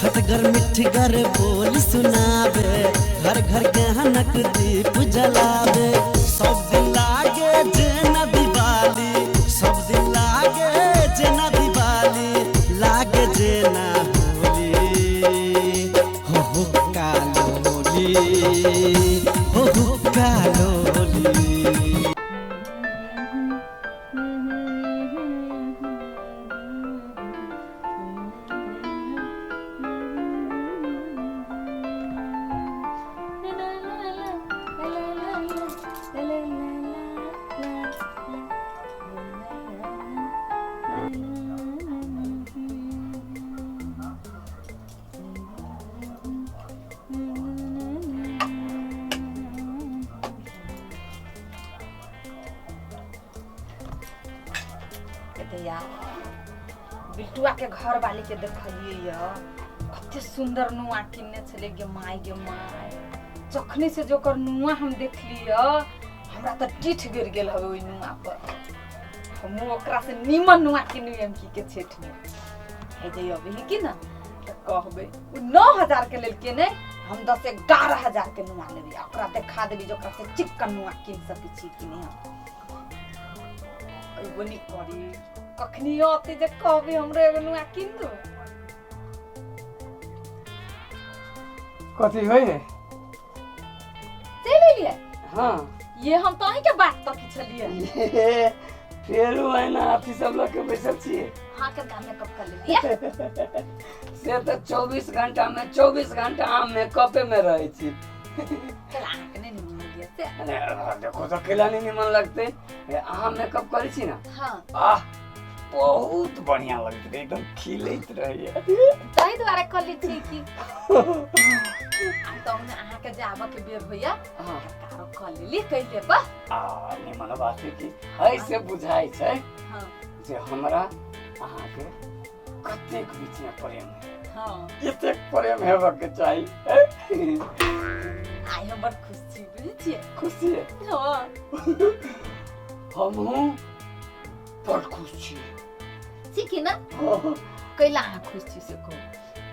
खटगर मिठगर बोल सुनावे, घर घर गहनक दीप जलावे। सब दिन लागे जेना दिवाली, सब दिन लागे जेना दिवाली, लागे जेना होली। हो कालोली, हो कालोली। बिल्टुआ के घर वाली के देखलिए कते सुंदर नुआ किन्ने छले गे माय जखनी से जोकर नुआ हम देखलिए हमरा त टीठ गिर गेल हवे ओइ नुआ पर। हम ओकरा से निमन नुआ किनु एम की के छेठ में हे जे अबे की ना त कहबे 9000 के लेल के ने हम 10-11,000 के नुआ लेबी, ओकरा देखा देबी जो ओकरा से चिकन नुआ किन सकै छी कि नहीं। ओइ बनी करी कखनी आते जे कहबे हमरे एगो नुआ किन दो। कथी होय रे? चले लिए हां ये हम तो ही के बात तक छलिए। फेरू है ना अथी सब लोग के बैसल छिए। हां के काम में कब कर लिए से तो 24 घंटा में 24 घंटा हम मेकअप में रहे छी। चल आके नहीं निमन दिया से। अरे देखो तो केला नहीं निमन लगते अहाँ मेकअप करे छी ना। हां आह बहुत बढ़िया लगते एकदम खिलैत रहिए। ताई द्वारा कर ली छी की आ तो हमने आहा के जाबा के बेर होया हां कारो कर ली कइले बा। आ निमन बात है कि है से बुझाई छै। हां जे हमरा अहाँ के कतेक बीच में प्रेम है। हां कतेक प्रेम हेबा के चाही। आई हम बड़ खुश छी बुझी छी। खुशी है हां हम हूं बड़ खुश छी। ठीक ना कैला आहा खुश छी से को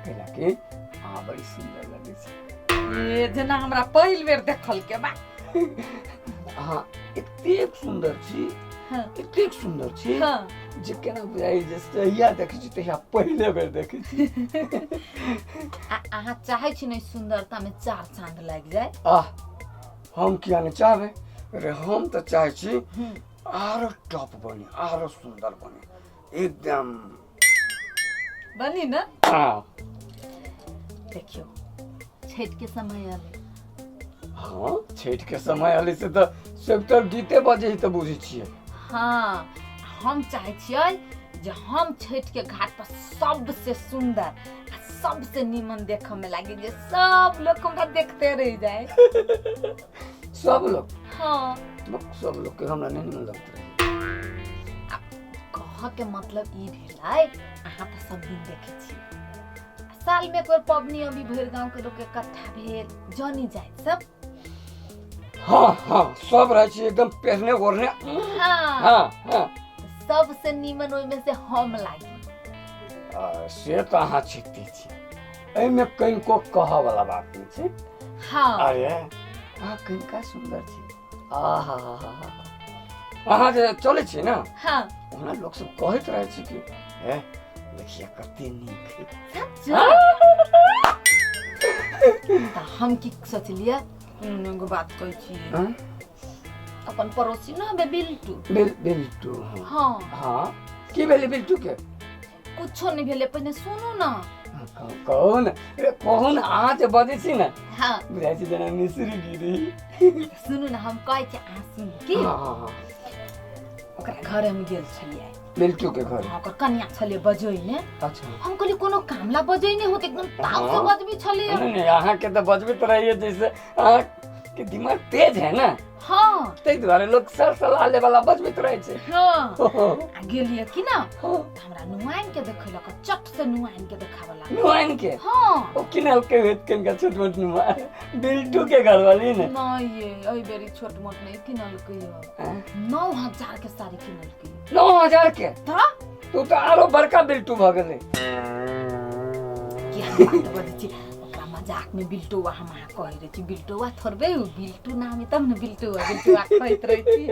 कैला के आ बड़ी सुंदर लगे छी। ये जना हमरा पहिल बेर देखल के बा। हां एतेक सुंदर छी। हां एतेक सुंदर छी। हां जे केना बुझाई जे सहिया देखै छी तहिया पहिले बेर देखै छी। आहा चाहे छी नहीं सुंदरता में 4 चांद लग जाए। हम किया नहीं चाहबे। अरे हम तो चाहे छी आरो टॉप बने आरो सुंदर बने एकदम बनी ना। हां देखियो छठ के समय आले। हां छठ के समय आले से तो सेक्टर गीते बजे ही तो बुझी छिए। हां हम चाहे छियै जे हम छठ के घाट पर सबसे सुंदर सबसे निमन देख में लागे जे सब लोग हमरा देखते रह जाए। सब लोग हां सब लोग के हमरा नहीं निमन लगत रहे। कह के मतलब ई भेलै अहाँ त सब दिन देखे छी साल में कोई पबनी अभी भर गांव के लोग के इकट्ठा भेल जानी जाए सब। हां हां सब रह छी एकदम पहने ओढ़ने। हां हां हां सबसे निमन ओइ में से हम लागी। से तो अहाँ छिती छी एहि में कनिको कह वाला बात नहीं छै। हां अरे अहाँ कनिका सुंदर छी। आहा अहाँ जे चले छी ना। हां ओना लोग सब कहत रहे छी कि ए देखिए कते नीक सच त हम की सोचलिए एगो बात कहै छी। हां अपन पड़ोसी ना बे बिल्टू। बिल्टू हां हां की भेले बिल्टू के? कुछो नहीं भेले पहले सुनू ना। कौन अहाँ जे बजे छी ना। हां बुझाई छी जेना मिस्री गिरी। सुनू ना हम कहै छी अहाँ सुन की। हां ओकरा घर में गेल छलिए बिल्टू के घर। ओकर कन्या छलिए बजैने। अच्छा हम कहली कोनो कामला बजैने होत एकदम ताव से बजबी छलिए। नहीं अहाँ के तो बजबे तो रहिए जैसे अहाँ के दिमाग तेज है ना। हां तै द्वारे लोग सर सलाह ले वाला बजबे रहे छै। हां आ गेलिए कि ना हमरा नुआइन के देखलक चट से नुआइन के देखावला। नुआइन के हां ओ किनल के हेत कनका छोट मोट नुआइन बिल्टू के घर वाली ने। नहीं ये ओइ बेरी छोट मोट नहीं किनल के 9000 के साड़ी किनल के। 9000 के था तू तो आरो बड़का बिल्टू भ गेले। कि हम बात बोलै छी ओकरा मजाक में बिल्टुआ हम कहि रहे छी बिल्टुआ थोड़बे उ बिल्टू नाम है तब न बिल्टुआ कहैत रहे छी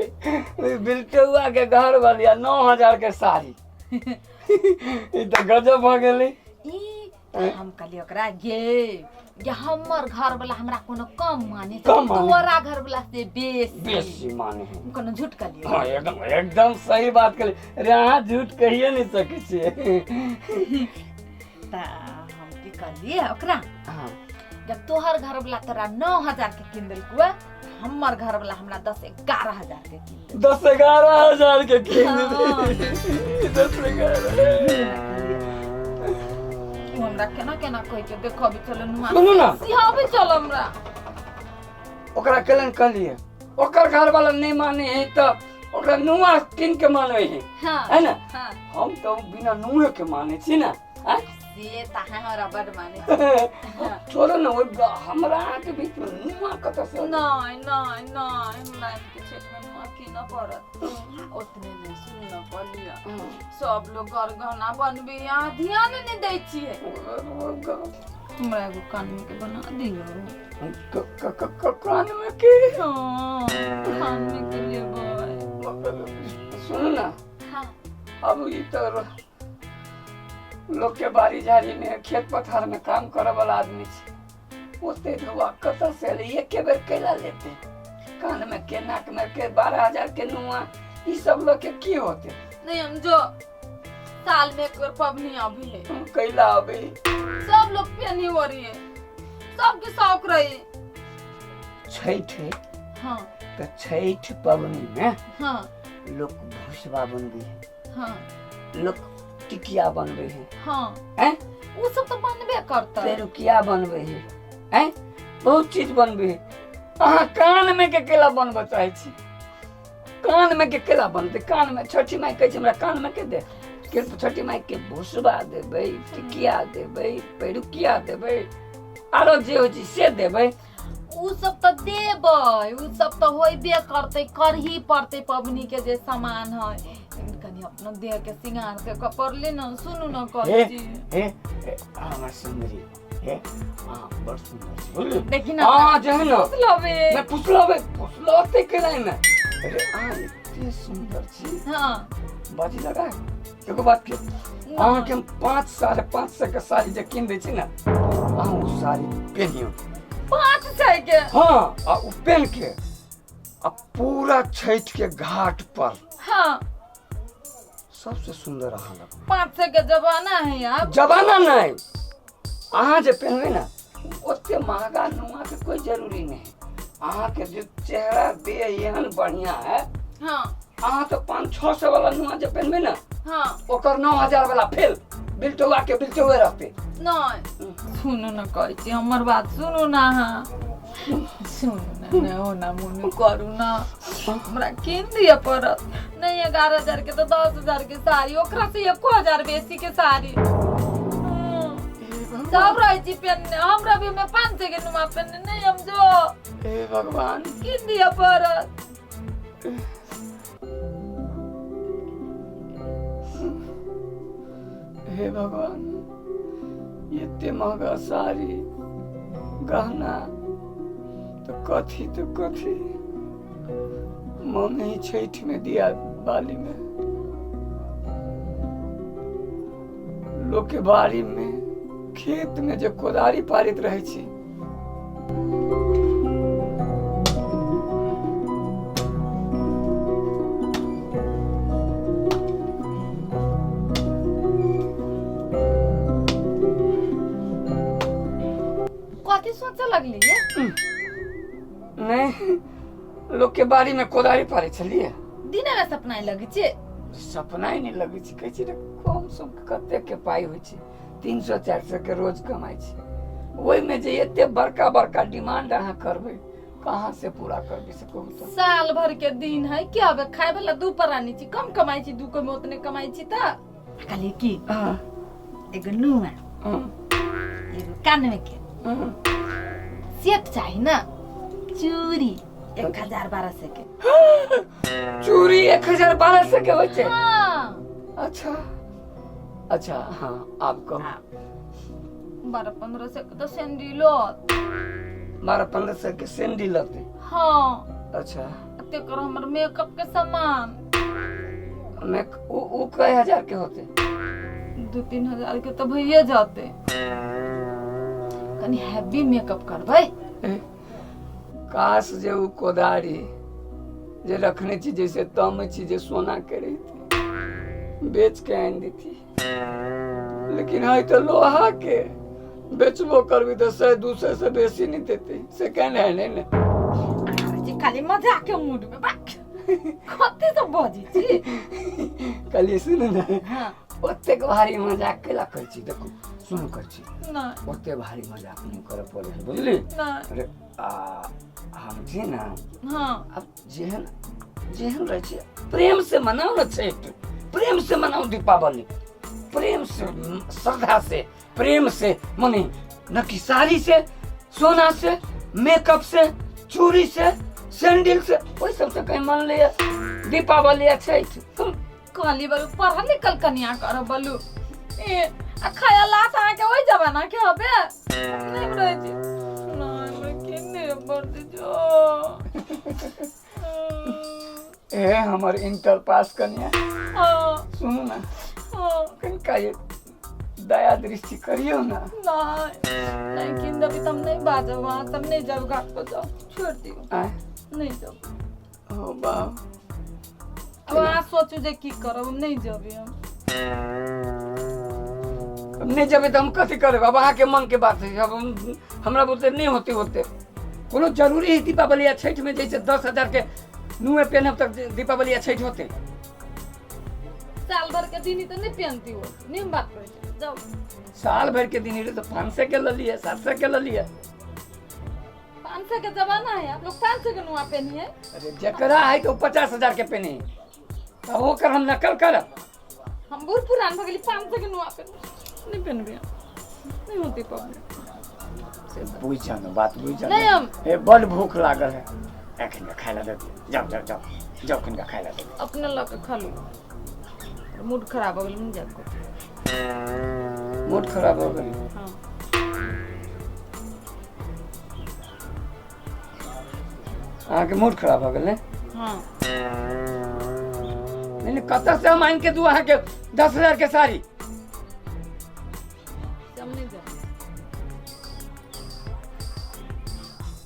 बिल्टुआ के घर वाली 9000 के साड़ी ई तो गजब भ गेलै। ई हम कहलिए ओकरा ये हमर घर वाला हमरा कोनो कम माने कम माने। तोरा घर वाला से बेसी बेसी माने है। कोनो झूठ कहलिए हाँ एकदम सही बात कहली। अरे अहाँ झूठ कहिए नहीं सकै छियै। ता हम की कहलिए ओकरा हाँ जब तोहर घर वाला तोरा 9000 के किन देलकुआ हमर घर वाला हमरा 10-11 हजार के किन 10-11 हजार के किन हाँ। दे। 10-11 तू हमरा केना केना कहि के देखो भी चल नुआ सुनू ना। सिहाबे चल हमरा ओकरा केलन कहलिए ओकर घर वाला नहीं माने है तो ओकरा नुआ किन के माने है हां है ना। हां हम तो बिना नुए के माने छी ना। हैं? से ताहा हमरा बड माने छोड़ो ना वो हमरा के बीच में नुआ कत से नहीं नहीं नहीं हमरा के छेट में नुआ की न पड़त ओतने में सुन न पलिया सब लोग घर गहना बनबे यहाँ ध्यान नहीं दै छिए हमरा एगो कान में के बना दियो कान में के हां कान में के लेबै सुनो ना हां अब ई तो लोग के बाड़ी झाड़ी में खेत पथार में काम करे वाला आदमी छे ओते धुआ कत से ले एक बेर केला लेते कान में के नाक में के 12,000 के नुआ ई सब लोग के की होते नहीं हम जो साल में एक बार पबनी अभी है कैला अबे सब लोग पहनी हो रही है सबके शौक रही छठ है हाँ तो छठ पबनी में हाँ लोग भुसबा बनबे है हाँ लोग टिकिया बनबे है हाँ हैं वो सब तो बनबे करता है पेरुकिया बनबे है हैं बहुत चीज बनबे है। अहाँ कान में के केला बनबे चाहे छी कान में के केला बनते कान में छठी माई कहे हमरा कान में के दे के छठी माई के भुसबा देबे टिकिया देबे पेरुकिया देबे आरो जे हो छी से देबे उ सब तो देबै उ सब तो होइबे करते करही पड़ते पबनी के जे सामान है कनी अपना देह के सिंगार के कपड़ ले न सुनु न हे कहती हे हमर सुंदरी हे हां बड़ सुंदर छी बोल देखी ना हां जे है ना लबे मैं पुछलबे के नहीं मैं अरे आ इतनी सुंदर छी हां बाजी लगा एगो बात के अहाँ के हम 5-5.5 के साड़ी जे किन दै छी ना अहाँ उ साड़ी पहनियो 5 छै के हाँ आ उ पहन के आ पूरा छठ के घाट पर हाँ सबसे सुंदर अहाँ लग 5 के जमाना है यार जमाना नहीं अहाँ जे पहनबे ना ओते महंगा नुआ के कोई जरूरी नहीं अहाँ के जो चेहरा दे एहन बढ़िया है हाँ अहाँ तो 500-600 वाला नुआ जे पहनबे ना हाँ ओकर 9000 वाला फेल बिल्टुआ के बिल्टुए रहते नहीं सुनो न कहै छी हमर बात सुनो ना हाँ सुनो ना हो ना मुनु करू ना हमरा किन दिए पड़त नहीं 11,000 के तो 10,000 के साड़ी ओकरा से 1,000 बेसी के साड़ी सब रही छी पहनने हमरा भी में 500 के नुमा पहनने नहीं हम जो हे भगवान किन दिए पड़त हे भगवान इतने महंगा साड़ी गहना तो कथी मम्मी छठ में दिया बाली में लोग के बाड़ी में खेत में जो कोदारी पारित रहे छी कथी सोचे लगली है नहीं लोग के बाड़ी में कोदारी पारे छलिए दिन में सपना लगे छे सपना ही नहीं लगे छी कहै छी रे कम सम कते के पाई होय छी 300-400 के रोज कमाई छी ओई में जे एते बड़का डिमांड अहाँ करबे कहां से पूरा करबे से कहू तो साल भर के दिन है क्या बे खाए वाला दू परानी छी कम कमाई छी दू को में उतने कमाई छी त कहली की हां एगो नुआ एगो कान में के सेट चाहिए ना चूड़ी 1,000-1,200 के चूड़ी 1,000-1,200 के होय छै हाँ अच्छा हाँ आप कहो 12-15 सौ के तो सैंडलो 12-15 सौ के सैंडल लते। हाँ अच्छा ते कर हमर मेकअप के सामान मैं उ कई हजार के होते? 2-3 हजार के तो भैया जाते। कनी हैवी मेकअप करबै। काश जे उ कोदारी जे रखने छी जैसे तम छी जे सोना के रही बेच के आन दी थी, लेकिन है तो लोहा के बेचबो करबी तो 100-200 से बेसी नहीं देते। सेकंड हैंड है ना जी खाली मजाक के मूड में बाक कते तो बजी छी। कल सुन ना हां ओते भारी मजाक केला कर छी। देखो सुन कर छी ना ओते भारी मजाक नहीं करे पड़े है बुझली। ना अरे हम छी ना हां अब जेहन रहे छी प्रेम से मनाओ ना छठ, प्रेम से मनाओ दीपावली, प्रेम से श्रद्धा से प्रेम से मनी न कि साड़ी से सोना से मेकअप से चूड़ी से सैंडल से वही सब से कहीं मन लिया दीपावली अच्छे तुम काली बाबू पढ़ा निकल कन्या कर बलू ए आ खाया लात आ के ओई जमाना के हबे नहीं रहे छी ना मैं केने बर्द जो ए हमर इंटर पास कन्या हां सुनो ना हां कनका ये दया दृष्टि करियो ना। नहीं किन दबी तुम नहीं बाजो वहां तुम नहीं जब घाट को जाओ छोड़ दियो आए नहीं जाओ। ओ बाप अब आ सोचू जे की करब नहीं जबे हम नहीं जब तो हम कथी करे अब अहाँ के मन के बात है। अब हमरा बोलते नहीं होते कोनो जरूरी है दीपावली या छठ में जैसे 10,000 के नुए पहनब तक दीपावली या छठ होते? साल भर के दिन ही तो नहीं पहनती हो नियम बात करे जाओ। साल भर के दिन तो 500 के ले लिए 700 के ले लिए। 500 के जमाना है आप लोग 500 के नुआ पहनिए। अरे जकरा है तो 50,000 के पहने अब वो कर हम नकल करब। हम बूढ़ पुरान भगली 500 के नुआ पहन नहीं पहनबे नहीं होती प्रॉब्लम से बुझ जानो बात बुझ जानो। नहीं हम ए बड़ भूख लागल है एखन खाए ला दे जाओ कनका खाए ला दे। अपने ला के खा लो मूड खराब हो गेल नहीं जाको मूड खराब हो गई। हां अहाँ के मूड खराब हो गेल। हां नहीं कत से हम आन के दू अहाँ के 10,000 के साड़ी हम नहीं जा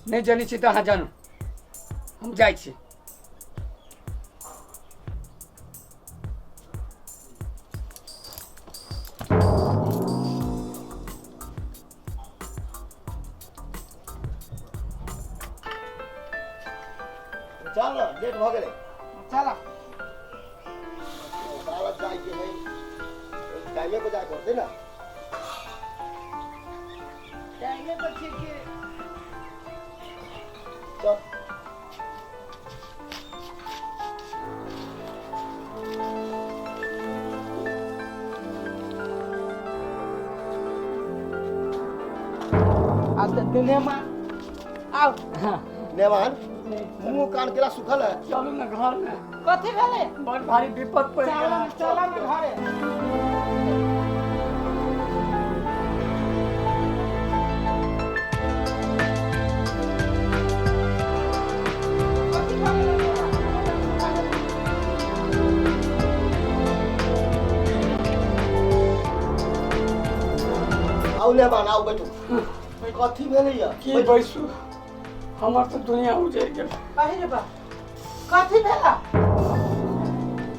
नहीं जानी छी तो अहाँ जानू हम जाइ छी। चल लेट भ गेलै चला बालक जाय के नहीं टाइमे पे जाय पड़ते ना टाइम पे ठीक है चल आज दुनिया में आओ हाँ नेमान मुंह कान केला सुखल है। चलू ना घर में कथी भेले बड़ भारी विपद पड़ चला गया। चला ना घरे आओ नेमान आओ बैठो कथी भेलै या की बैसू हमर तो दुनिया उजड़ गेल। बाहिर बा कथी भेला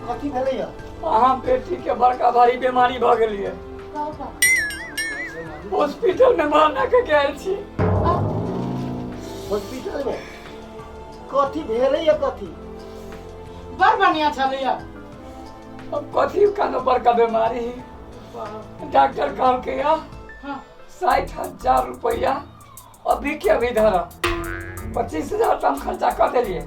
कथी भेलै या अहाँ बेटी के बड़का भारी बीमारी भ गेलिए हॉस्पिटल में भरना के गेल छी। हॉस्पिटल में कथी भेलै या कथी बड़ बढ़िया छलैया अब कथी कानो बड़का बीमारी डॉक्टर कहलके या हां 60,000 रुपया अभी के अभी धरा 25,000 तो हम खर्चा कर दिलिए।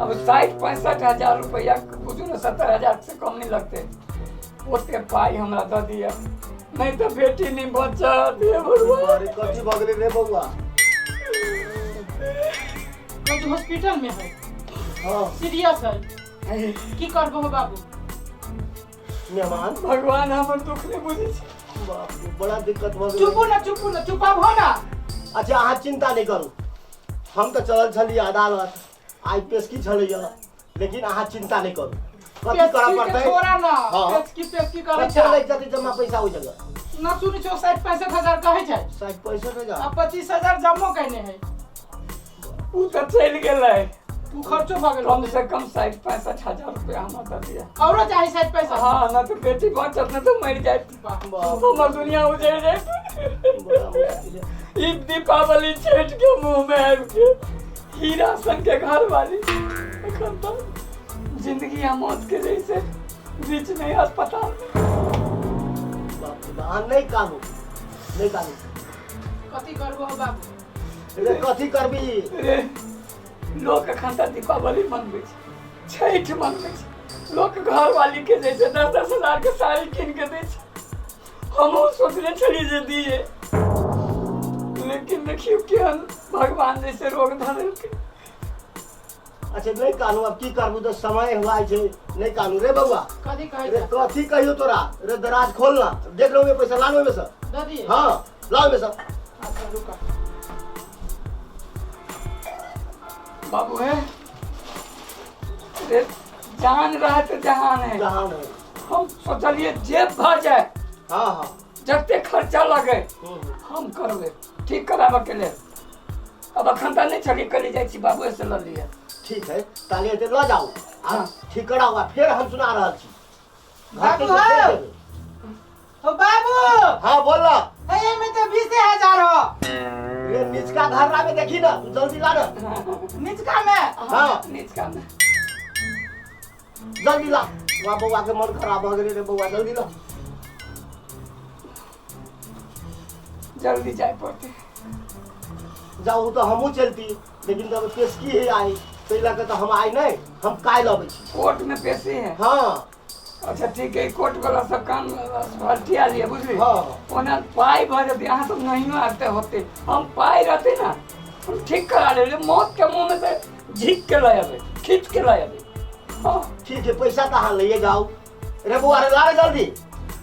अब 60-65,000 रुपया बुझू ना 70,000 से कम नहीं लगते ओते पाई हमरा दे दिया नहीं तो बेटी नहीं बचा दे भगवान। अरे कथी भ गेलै रे बउआ कथी हॉस्पिटल में है हां सीरियस है की करबो बाबू नेमान भगवान हमर दुख नहीं बुझे छै। बाप रे, बड़ा दिक्कत हो चुपू ना चुपाब हो ना। अच्छा अहाँ चिंता नहीं करू, हम तो चलल छली अदालत, आई पेशकी छलैया, लेकिन अहाँ चिंता नहीं करू। कथी करऽ पेशकी के पड़तै? छोड़ा ना, हाँ। पेशकी करे कते लग छै। जते जमा पैसा हो जगह? ना सुनी 60-65 हजार कहै छै। 60-65 हजार। अब 25 हजार जमो कहने है। उ तो चल गेलै, तू खर्चो भ गेल। कम से कम 60-65 हजार रुपया हमरा दे दिया। औरो चाही 60-65। हाँ ना तो बेटी बचत न तो मर जाए, हमर दुनिया उजड़ जाए। बड़ा मुश्किल है। ई दीपावली छठ के मुंह में आबि के हीरा सन के घर वाली एखन तो जिंदगी आ मौत के जैसे बीच में अस्पताल में। बाप रे बाप, अहाँ नहीं कानू, नहीं कानू। कथी करबो हो बाबू? रे कथी करबी? रे लोग एखन तो दीपावली मनबै छै, छठ मनबै छै, लोग घर वाली के जैसे 10-10 हजार के साड़ी कीन के दै छै। हमहूँ सोचले छली जे दिए, लेकिन देखियो केहन भगवान जैसे रोग धरेलकै। अच्छा नहीं कानू, अब की करबू, तो समय हुआ है नहीं कानू। रे बउआ, कथी कहै रे छै? कथी कहियो तोरा? रे दराज खोलना, देख लो में पैसा लानो में से। दे दिए। हाँ लाओ में से। अच्छा रुका। बाबू है रे, जान रहा तो जहान है। जहान है। हम सोचलिए जेब भर जाए, हाँ हाँ। जते खर्चा लगे हम्म। हम करबे, ठीक कराबे के लेल। अब अखन तो नहीं चली, कली जाए छी बाबू से ल लिए। ठीक है, ताली एते ल जाओ, हाँ। ठीक कराओ, फिर हम सुना रहल छी। घर के बाबू से है? फेर देबै। ओ बाबू, हाँ बोल ना। ए में तो 20,000 हो। रे निचका घररा में देखी ना, जल्दी ला ना। निचका में। हाँ। नीचका में जल्दी ला, वहाँ बउआ के मन खराब हो गेलै रे बउआ, जल्दी ला। जल्दी जाए पड़ते। जाऊ तो हमहूँ चलती, लेकिन जब पेशकी ही आई ताहि लऽ के तो हम आई नहीं, हम काल्हि अबै छी। कोर्ट में पेशी है। हाँ अच्छा ठीक है, कोर्ट वाला सब काम हटिया लिए बुझली। हाँ। ओना पाई भर जते, यहाँ तो नहीं आते होते, हम पाई रहते ना हम ठीक करा ले। मौत के मुंह में से झीक के लाए अबे, खींच के लाए अबे। हाँ ठीक है, पैसा तो अहाँ ले जाओ। रे बउआ रे ला रे जल्दी।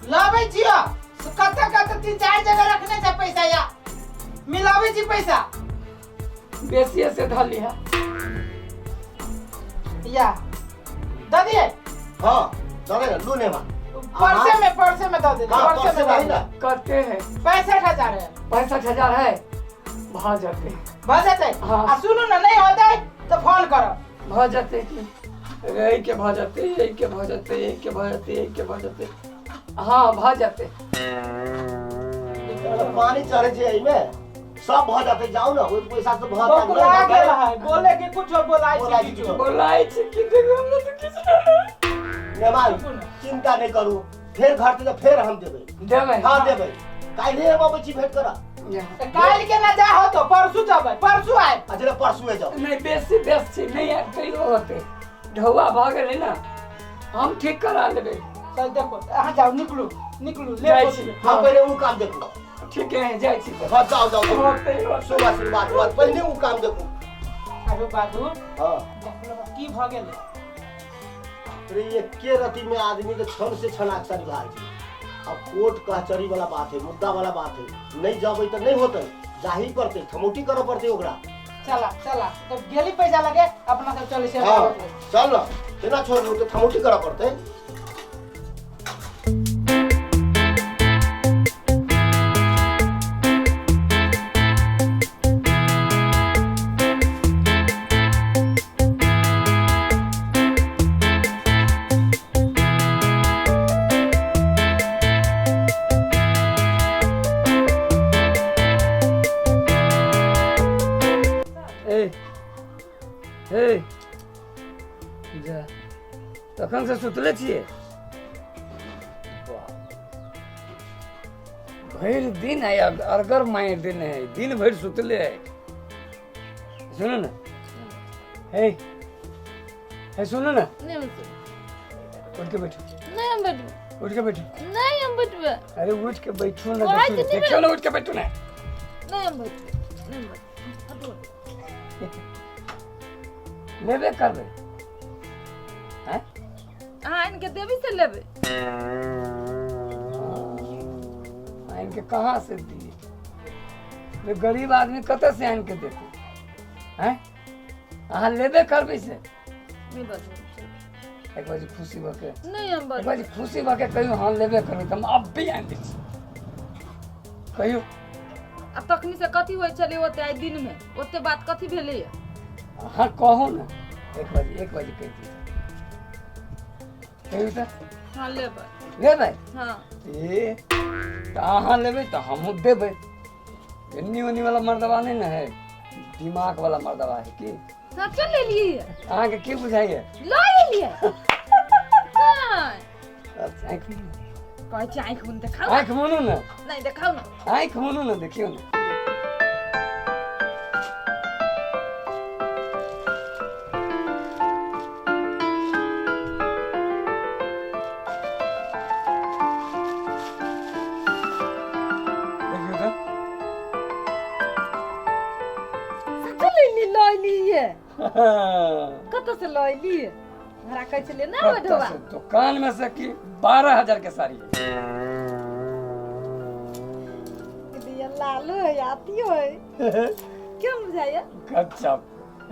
लाबै छियो। कत्ते 3-4 जगह रखने छै पैसा या मिलाबै छी पैसा बेसिए से धर लिया। या दे दिए। हाँ चले ना, लू ने मां। पर्से में दे दे। हाँ, पर्से में पर्से दे ना। दे। करते हैं 65,000 है। 65,000 है, भ जाते भऽ जेतै। हाँ। आ सुनू ना, नहीं होतै तो फोन करब। भ जाते कि यही के भ जाते, यही के भ जाते, यही के भ जाते, यही के भ जाते। हाँ भ जाते। पानी चढ़े छै एहि में, सब भ जाते। जाओ ना, ओइ पैसा से भ बोला गेल है, बोले के कुछ बोलाइ बोलाइ छी छी किछो। बोलाई छी कि देखो हम तो किछ मेहमान चिंता नहीं करू, फिर घर से फिर हम देबै। देबै। हाँ देबै, काल्हि हम अबै छी भेंट करऽ। यहाँ। काल्हि के ना जा हो तो परसू जबै, परसू आए। अच्छा परसू जाओ। नहीं बेसी छी, नहीं आब कहियो होते। ढौआ भ गेलै ना, हम ठीक करा लेबै। चल देखो, अहाँ जाओ, निकलू निकलू, ले जाइ पोछी। छी। हाँ पहले वो काम देखू। ठीक है, जाइ छी तो। हाँ जाओ जाओ। होते होते। शुभ आशीर्वाद हुआ, पहले वो काम देखू। अरे बाबू, हाँ देखलो की भ गेलै? अरे ये के रति में आदमी के क्षण से क्षण आक्षर भाग छै। अब कोर्ट कचहरी वाला बात है, मुद्दा वाला बात है, नहीं जाबै तो नहीं होते, जाही पड़ते, थमौटी करऽ पड़ते ओकरा। चला चला, तब गेली पैसा लगे अपना सब चले से। हाँ चल ना, केना छोड़ दू, तो थमौटी करऽ पड़ते। जा तखन से सुतले छियै? भरि दिन है, अरगर मारि देने है, दिन भरि सुतले है। सुनो ना, है सुनो ना, नहीं हम सुन- उठ के बैठो, नहीं हम बैठबे, उठ के बैठो। नहीं हम बैठबे, अरे उठ के बैठो ना, आज देखो नहीं देखो ना, उठ के बैठो ना। नहीं हम बैठबे, नहीं बैठबे, हटो। लेबे करबे हैं? अहाँ इनके देवी से लेबे। आन के कहाँ से दिए? वे गरीब आदमी कतऽ से आन के देते हैं? अहाँ लेबे करबै से नहीं बाजू एक बाजी खुशी भके नहीं हम एक बाजू बाजी खुशी भके कहियो हाँ लेबे करबै त हम अब भी आन दै छी कहियो अब तखनी से कथी होय चले ओते आइ दिन में ओते बात कथी भेलै है? हाँ कहो ना एक बाजी कह दी कहियो त हाँ लेबै लेबै हाँ ए त अहाँ लेबै त हमहूँ देबै एन्नी ओन्नी वाला मर्दबा नहीं ना है दिमाग वाला मर्दबा है की हाँ चल ले लिए अहाँ के की बुझाइए लो ले लिए हाँ अच्छा आँख मुनू कहै छी आँख मुन देखाओ आँख मुनू ना नहीं देखाओ ना आँख मुनू ना देखियो ना देखियो चल ले लो लिए तो कत से लो लिए हमरा कहै छले ना कत्ता बढवा से दुकान में से की 12,000 के साड़ी है ये लालू है आती है क्यों बुझाया कच्चा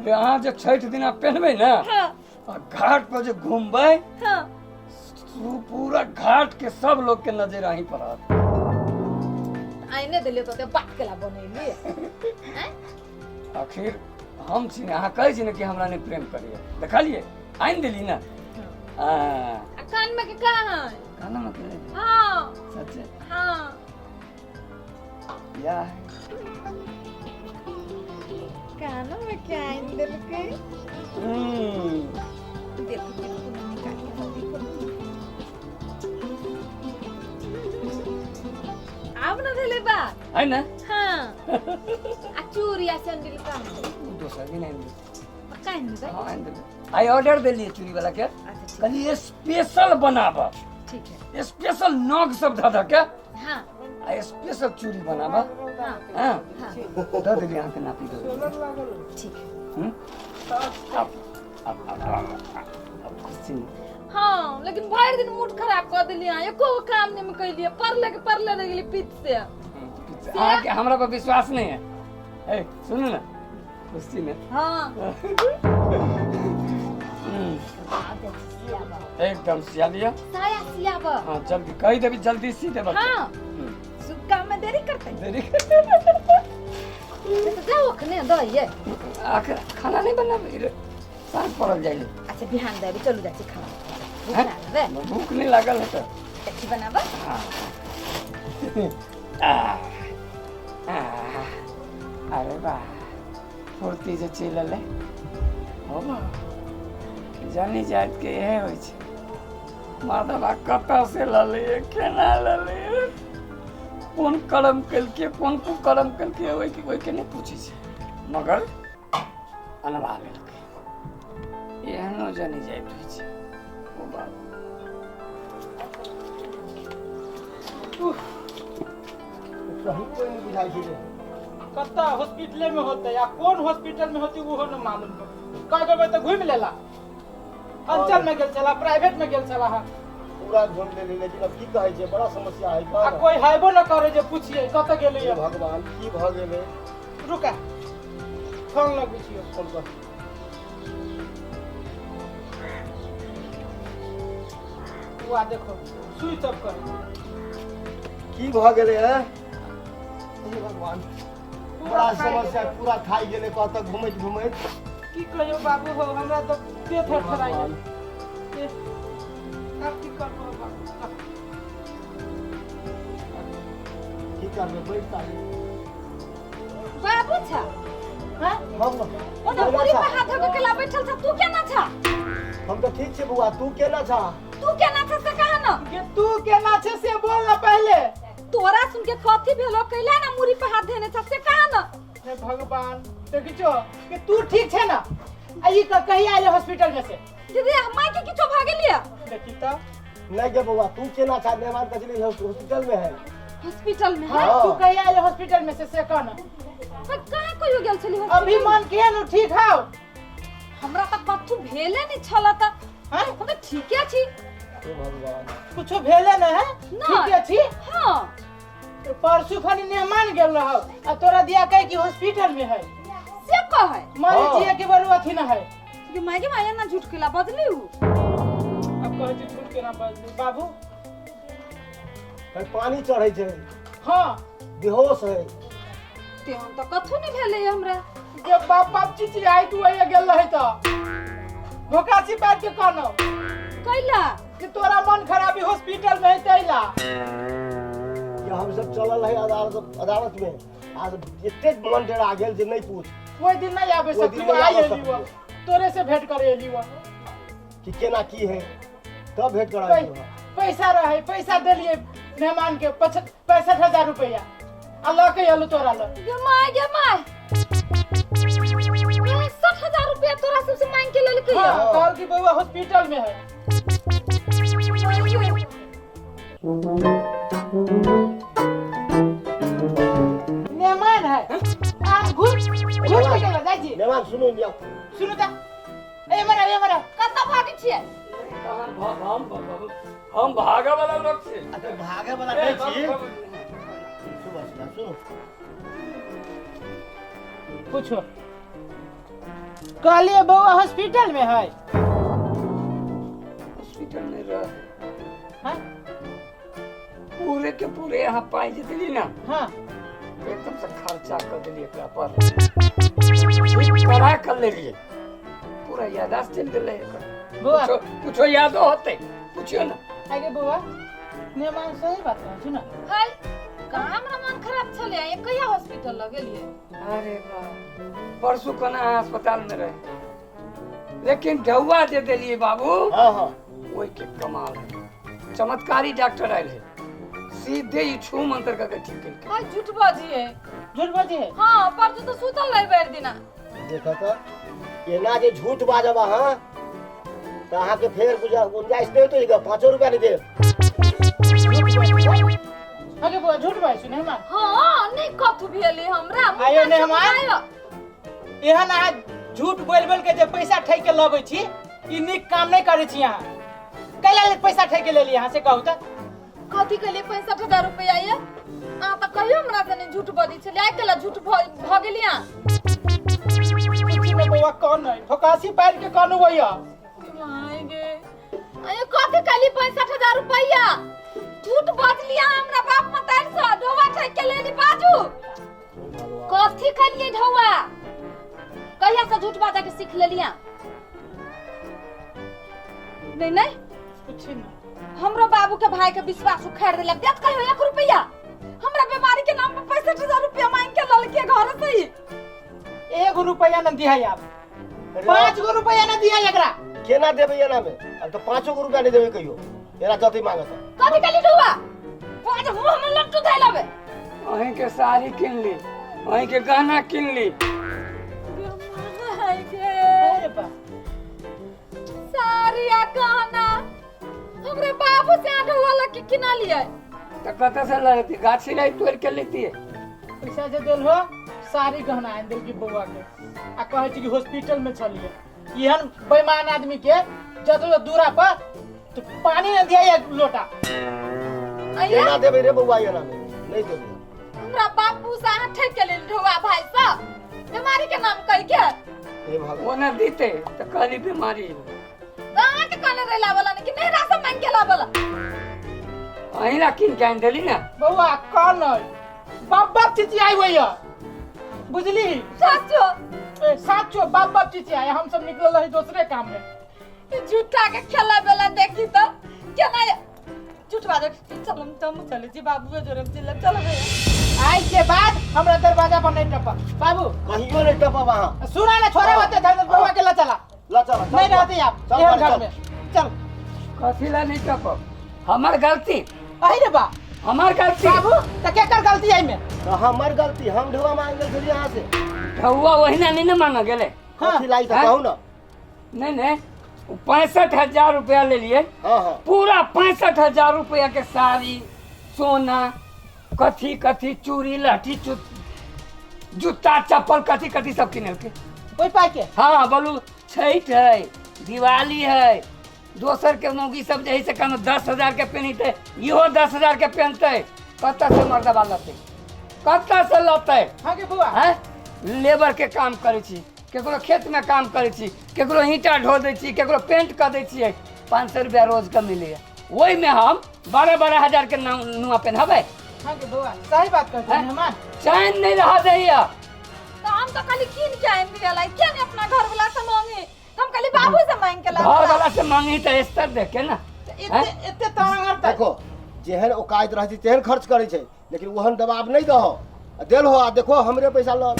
रे अहाँ जो छठ दिना पहनबै ना हाँ आ घाट पर जो घूमबै हाँ पूरा घाट के सब लोग के नजर अहीं पर आत आइने दिले तो बात केला बनैली हैं आखिर हम छी ने अहाँ कहै छी ने कि हमरा नहीं प्रेम करिए देखलिए आइन दिली ना हाँ कान में के कहाँ है खाना मत ले हाँ सच है हाँ या है कान में क्या आइन दिल के देखो देखो निकाल के देखो अब ना दिले बात है ना हाँ आ चूड़िया सैंडल का दूसरा भी नहीं दे पक्का है ना हाँ आइन दे आई ऑर्डर दे लिए चूड़ी वाला के अच्छा कल स्पेशल बनाबा ठीक है स्पेशल नग सब धधा के हाँ आ स्पेशल चूड़ी बनाबा हाँ हाँ हाँ दे दिली अहाँ के नापी दे ठीक है हम्म अब खुशी हाँ लेकिन भर दिन मूड खराब कर दिली एको काम नहीं में कैलिए परले रह गेली पीठ से अहाँ के हमरा पर विश्वास नहीं है ए सुनू ना खुशी में हाँ एकदम सिया लिया साया सियाब हाँ जल्दी कही देवी जल्दी सी दे हाँ शुभ काम में देरी करते हैं देरी तो जाओ खने दो ये आखिर खाना नहीं बना रे सांझ पड़ल जाइले अच्छा बिहान देवी चलू जाची खाना हैं? भूख ना रे भूख नहीं लागल है तो अच्छी बनाबा अरे वाह फुर्ती जे चलल है हो जानी जात के यह होइ छै माधवा कतऽ से लले केना लले कोन कर्म केलके कोन कुकर्म केलके ओइ के नहीं पूछे छै मगर अनवा लेलकै एहनो जानी जाइत होइ छै ओ बात कहीं कोई नहीं बुझाई छी रे कत्ता हॉस्पिटल में होते या कौन हॉस्पिटल में होती वो न मालूम का करबे तो घूम लेला अंचल में गेल चला प्राइवेट में गेल चला हा पूरा घूम ले लेकिन अब की कहै छै बड़ा समस्या है आ कोई हाइबो न करे जे पूछिए कत गेलै हे भगवान की भ गेलै रुका फोन लग छियो फोन कर हुआ देखो स्विच ऑफ कर की भ गेलै है हे भगवान बड़ा समस्या पूरा खाई गेलै कत घुमैत घुमैत की कहियो बाबू हो हमरा तो पेट थरथराई अब की करबो बाबू की करबै बैठ ताली बाबू छा हां हम ओ तो पूरी पे हाथ धो के ला बैठल छ तू केना छ हम तो ठीक छै बुआ तू केना छ तू केना छ से कहा ना के तू केना छै से बोल ना पहले तोरा सुन के कथी भेलो कैला ना मुरी पे हाथ देने छ से कहा ना हे भगवान देखियो कि तू ठीक छै ना आई का कहिया आइले हॉस्पिटल में से दीदी हमाई के किछो भागे लिया देखी तो नहीं गे बुआ तू केना छ मेहमान कचली हॉस्पिटल में है हॉस्पिटल में हां हाँ। तू कहिया आइले हॉस्पिटल में से कहना पर कहां कोई गेल छली अभी मन के न ठीक हौ हमरा त कथु भेले नहीं छला त हैं हम त ठीके छी हे भगवान कुछो भेले न है नहीं। ठीक छी हां परसों खाली मेहमान गेल रहो आ तोरा दिया कहे कि हॉस्पिटल में है से कहे मारे हाँ। जिया के बरु अथी ना है कि मायके माया ना झूठ केला बदली हूँ अब कहे छी झूठ के ना बजली बाबू कहीं पानी चढ़े छे हाँ बेहोश है ते हम तो कथु नहीं भेले हमरा के बाप बाप चीची आई तू आइए गेल रहे तो भोकासी बैठ के कहनो कैला कि तोरा मन खराबी हॉस्पिटल में है तैला कि हम सब चलल है अदालत में आज इतने मन डेरा गेल जे नहीं पूछ कोई दिन नहीं आवे कोई सकती दिन वो नहीं आई आवे एली वो सकती। तोरे से भेंट करे एली वो कि केना की है तब भेंट करा पैसा रहे पैसा देलिए मेहमान के 65,000 रुपया अल्लाह के आलू तोरा लो गे माय 60,000 रुपया तोरा सबसे मांग के लेल के हाँ कहल कि बउआ हॉस्पिटल में है मेहमान है आ घुस के गेला जाजी मेहमान सुनो लिया सुनु त ए मरा कत भागी छिए हम भागा वाला लोग से अच्छा भागे वाला नहीं छी सुनो पूछो कहलिए बउआ हॉस्पिटल में है हॉस्पिटल में रह हाँ पूरे के पूरे यहाँ पाई जे दिली ना हाँ एकदम से खर्चा कर दिली एकरा पर करा कर ले लिए पूरा यादाश्त चल गेले एकर बउआ कुछो यादो होते पूछियो ना आगे बउआ मेहमान सही बात है सुना है कहाँ हमरा मन खराब छले ये कहिया हॉस्पिटल लगेलिए अरे वाह परसों कना अस्पताल में रहे लेकिन ढौआ दे दिलिए बाबू हाँ हाँ वही के कमाल है चमत्कारी डॉक्टर आयल है सीधे ही छू मंत्र करके ठीक कर हाय झूठ बाजी है झूठ बाजी है हां परसों तो सुतल रही बैठ दिना देखा तो एना जे झूठ बाजबा हां तो अहाँ के फेर गुंजाइश नहीं तो 5 रुपया नहीं दे आगे बउआ झूठ बाजी सुने मेहमान हां नहीं कथु भेले हमरा आयो मेहमान एहन अहाँ झूठ बोल के जे पैसा ठैक के लबै छी ई नीक काम नहीं करै छी अहाँ कैला ले पैसा ठैक के लेली अहाँ से कहू त कथी के लिए 65,000 रुपया ये आ त कहियो हमरा से नहीं झूठ बाजी छले आइ केला झूठ भ गेलिया कुछ में बउआ कौन है ठोकासी पैर के कहनु भैया माय गे अरे कथी के लिए 65,000 रुपया झूठ बाज लिया हमरा बाप मतार से ढोवा ठेक के लेली बाजू कथी के लिए ढोवा कहिया से झूठ बाजा के सीख लेलिया नहीं कुछ ना हमरो बाबू के भाई के विश्वास उखाड़ देलक देत कहियो 1 रुपया हमरा बीमारी के नाम पर 65,000 रुपया मांग के लल के घर से ही 1 रुपया न दिया आप 5 रुपया न दिया एकरा केना देबे एना में अब तो 5 रुपया नहीं देबे कहियो एना जति मांगत कथी के लिए ढोवा आज मुंह में लट्टू धै लबे वहीं के साड़ी किन ली वहीं के गहना किन ली अरे बा सारी गहना हमरे बाबू से ढोवा लग किना लिए तो कत से लगती गाछी नहीं तोड़ के लेती है पैसा जे देल हो सारी गहना आन देल की बउआ के आ कहे छी कि हॉस्पिटल में चलिए एहन बेईमान आदमी के जतो दूरा पर तो पानी न दिया एक लोटा अइया केना देबे रे बउआ एना में नहीं देबे हमरा बाबू से ठेक के ले ढोवा भाई साहब बीमारी के नाम कह के हे भगवान वो न दीते तो कहली बीमारी कहां के कने रेला वाला नहीं कि नहीं राशन मांग के ला वाला अहीं ला किन के दिली ना बउआ कौन है बाप बाप चीची आई हुई है बुझली साचो साचो बाप बाप चीची आई हम सब निकल रहे दूसरे काम में ये झूठा के खेला बेला देखी तो केना झूठ बाजा चलम तम चले जी बाबू जोरम चिल्ला चलो भैया आज के बाद हमरा दरवाजा पर नहीं टपा बाबू कहियो नहीं टपा वहां सुना ना छोरा होते धन बउआ के ला चला ला चल नहीं रहते आप चल, ये चल, घर चल। में चल कथी ला नहीं टप हमार गलती अहि रे बा हमार गलती बाबू त केकर गलती है में तो हमर गलती हम ढोवा मांग गेल छली यहां से ढौआ वही ना नहीं मांगा गेले कथी लाई तो हाँ? कहू ना नहीं 65,000 रुपया ले लिए हां हां पूरा 65,000 रुपया के साड़ी सोना कथी कथी चूड़ी लहठी जूता चप्पल कथी कथी सब किने के ओइ पाई के हाँ बोलू छठ है दिवाली है दोसर के मौगी सब जही से कहनो 10,000 के पहनते इहो 10,000 के पहनते कत्ता से मर्दबा लते कत्ता से लते हाँ के बुआ हैं लेबर के काम करे छी केकरो खेत में काम करे छी केकरो ईंटा ढो दै छी केकरो पेंट कर दै छियै 500 रुपया रोज के मिलैया ओहि में हम 12-12 हजार के नुआ पहनबै हाँ के बुआ सही बात कहते हैं मेहमान चैन नहीं रहा दैया तो हम तो खाली कीन के आइन दिया क्या नहीं अपना घर वाला से मांगे हम खाली बाबू से मांग के घर वाला से मांगी तो स्तर देख के ना इतने तंग देखो जेहन औकात रहे तेहन खर्च करे छै लेकिन ओहन दबाव नहीं दहो देल हो आ देखो हमरे पैसा ल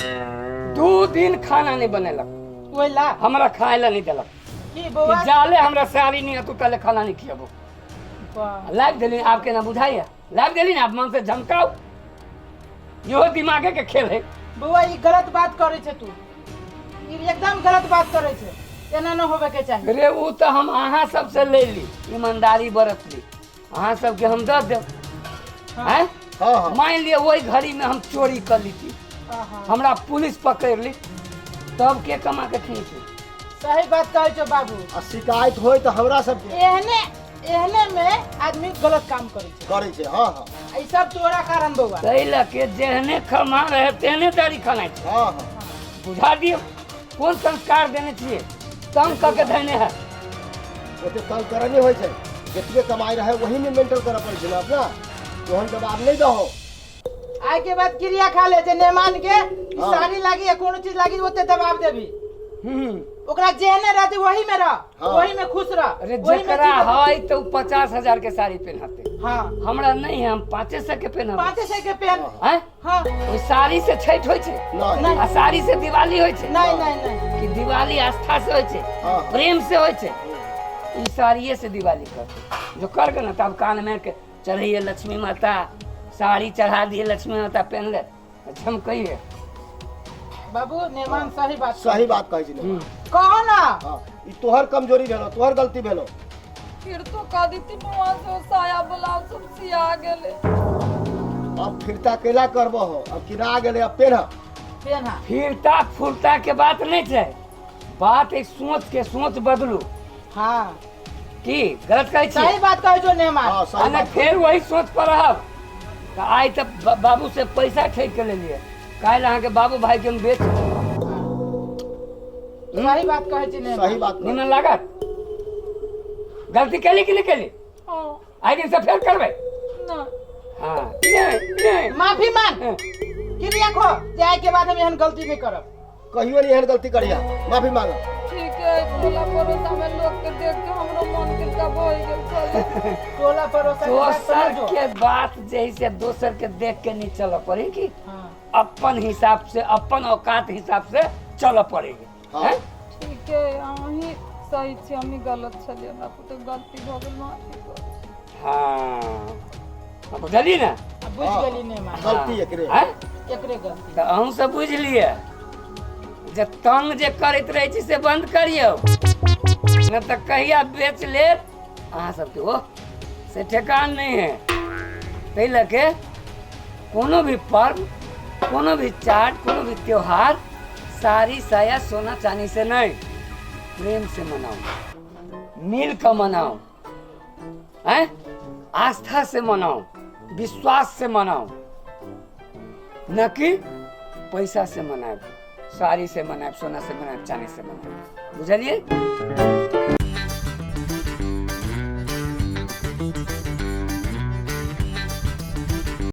2 दिन खाना नहीं बनेलक वही ला हमरा खाए ला नहीं देलक की कि बुआ जाले हमरा सारी नहीं तू तले खाना नहीं खियाबो वाह। लाग देली आपके ना बुझाइए लाग देली ना आप मन से झमकाओ यो दिमागे के खेल है बुआ ये गलत बात करे छे तू ये एकदम गलत बात करे छे एना न होवे के चाहिए रे वो तो हम अहाँ सब से ले ली ईमानदारी बरत ली अहाँ सब के हम दे देब हैं हां हां मान लिया वही घड़ी में हम चोरी कर ली थी आहा। हमरा पुलिस पकड़ ली तब के कमा के खींची सही बात कहे छो बाबू आ शिकायत होय तो हमरा सब के एहने में आदमी गलत काम करे छे करे छै हां हां ई सब तोरा कारण बुआ तै लके जेहने खमा रहे तेहने दाढ़ी खाना छै हां हां बुझा दियो कौन संस्कार देने छिए तंग करके धैने है ओते तंग करे नहीं होय छै जतबे कमाई रहे वही में मेंटेन करे पड़े छै ना अपना ओहन दबाव नहीं दहो आज के बाद क्रिया खा ले जे मेहमान के ई हाँ। साड़ी लागी या कोनो चीज लागी ओते दबाव देबी हम्म ओकरा जेहने रहते वही में रह हाँ। वही में खुश रह अरे वही में जकरा जीवन। है तो 50,000 के साड़ी पहनाते हाँ हमरा नहीं है हम 500 के पहनाबे 500 के पेन हैं हाँ ओई साड़ी से छठ होय छै नहीं आ साड़ी से दिवाली होय छै नहीं नहीं नहीं कि दिवाली आस्था से होय छै हाँ। प्रेम से होय छै ई साड़िए से दिवाली करते जो कर के ना तब कान में के चढ़ैए लक्ष्मी माता साड़ी चढ़ा दिए लक्ष्मी माता पहन ले झमकइए बाबू मेहमान सही बात सही बात कहै छै ने कहो ना हां ई तोहर कमजोरी भेलो तोहर गलती भेलो फिर तो कह दी नुआ से साया ब्लाउज सब सिया गेले अब फिरता केला करबो हो अब किना गेले अब पेन पेन फिरता फुरता के बात नहीं छै बात एक सोच बदलू हाँ की गलत कहै छी सही बात कहे छो मेहमान हां सही अने बात फिर वही सोच पर रहब तो आई तब बाबू से पैसा ठेक के ले लिए काल अहाँ के बाबू भाई के हम बेच सही बात कहे छी मेहमान सही बात निमन लागत गलती कैली कि नहीं कैली हां आई दिन से फेर करबे ना हाँ नहीं माफी मांग क्रिया खो जाए के बाद हम एहन गलती नहीं करब कहियो नहीं एहन गलती करिया माफी मांग ठीक है टोला पड़ोसा में लोग के देख के हमरो मन के दब हो गेल चले टोला पड़ोसा के बात दोसर समझो। के बात जैसे दोसर के देख के नहीं चल पड़ेगी हाँ अपन हिसाब से अपन औकात हिसाब से चल पड़ेगी हाँ। हैं? ठीक है अहीं सही छी हमी गलत छलिए हमरा तो गलती भ गेल माफी कर हाँ अब बुझली ना अब बुझ हाँ। गेली मेहमान गलती एकरे हैं? एकरे गलती तो अहूँ सब बुझ लिए जे तंग जे करैत रहे छी से बंद करियो न तो कहिया बेच ले अहाँ सबके वो से ठेकान नहीं है तै लके कोनो भी पर्व कोनो भी चाट कोनो भी त्योहार साड़ी साया सोना चांदी से नहीं प्रेम से मनाओ मिल कर मनाओ हैं आस्था से मनाओ विश्वास से मनाओ न कि पैसा से मनाए साड़ी से मनाए सोना से मनाए चांदी से मनाए बुझलिए